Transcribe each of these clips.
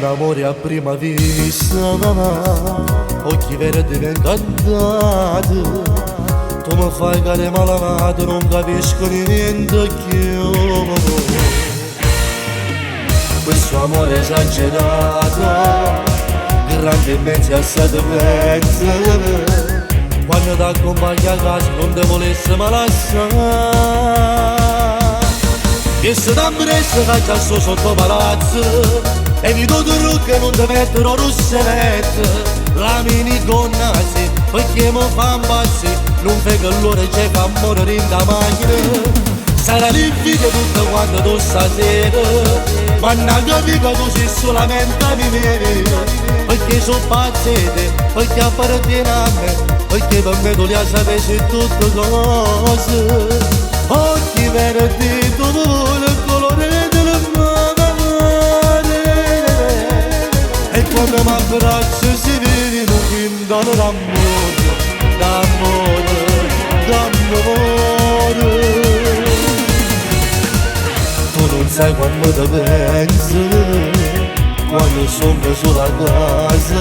amore a prima vista, occhi verdi incantati, tu mi fai care malato, non capisco niente più. Questo amore esagerato, grande immenso assai pezzo, quando ti accompagna a casa non ti volesse mai lasciare. E se ti presso che c'è sotto palazzo, e vi do che non ti mettono russelette, la minigonna sì, perché mi fa impazzire, non fai che l'ora ci fa morire in da macchina. Sarà l'invidia tutta quando tu stasera, ma non capi che tu sei solamente a me, perché sono pazzete, perché appartiene a me, perché per me tu li sapessi tutte cose. Occhi verdi, tu vuoi il colore del mare, e quando mi abbracci si vede un quintale d'amore, d'amore, d'amore. Tu non sai quando ti pensi, quando sono sulla casa,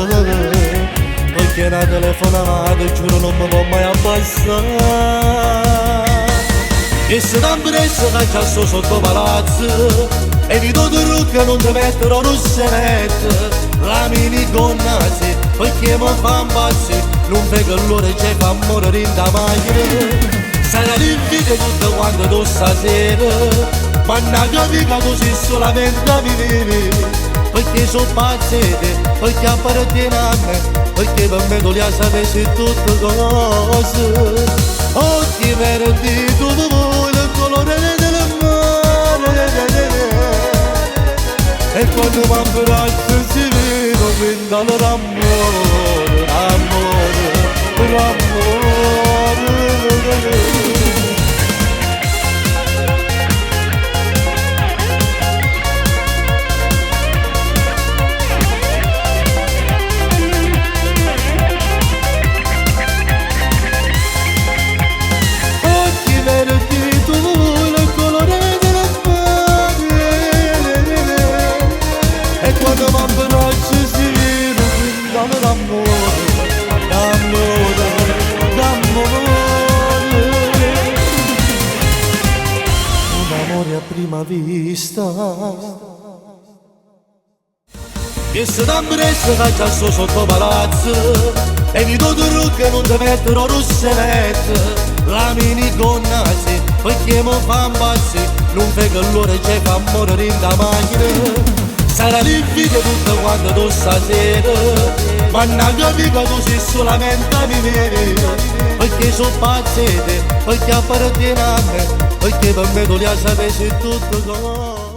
perché una telefonata giuro non mi può mai abbassare. E se ti presso che c'è sotto palazzo, e vi do che non ti mettono russelette, la minigonna sì, perché mi fa impazzire, non fai che l'ora ci fa morire in da macchina. Sarà l'invidia tutta quando tu stasera, ma non capi che tu sei solamente a me, perché sono pazzete, perché appartiene a me, perché per me tu li sapessi tutte cose. Occhi verdi, tu vuoi il colore del mare, e quando mi abbraccio si vede un quintale d'amore, amore, amore. A prima vista. E se ti presso che c'è sotto palazzo, e vi do che non ti mettono russelette, la minigonna sì, perché mi fa impazzire, non fai che l'ora ci fa morire in da macchina. Sarà l'invidia tutta quando tu stasera, ma non capi che tu sei solamente a me, perché sono pazzete, perché appartiene a me, perché per me tu li sapessi tutte cose.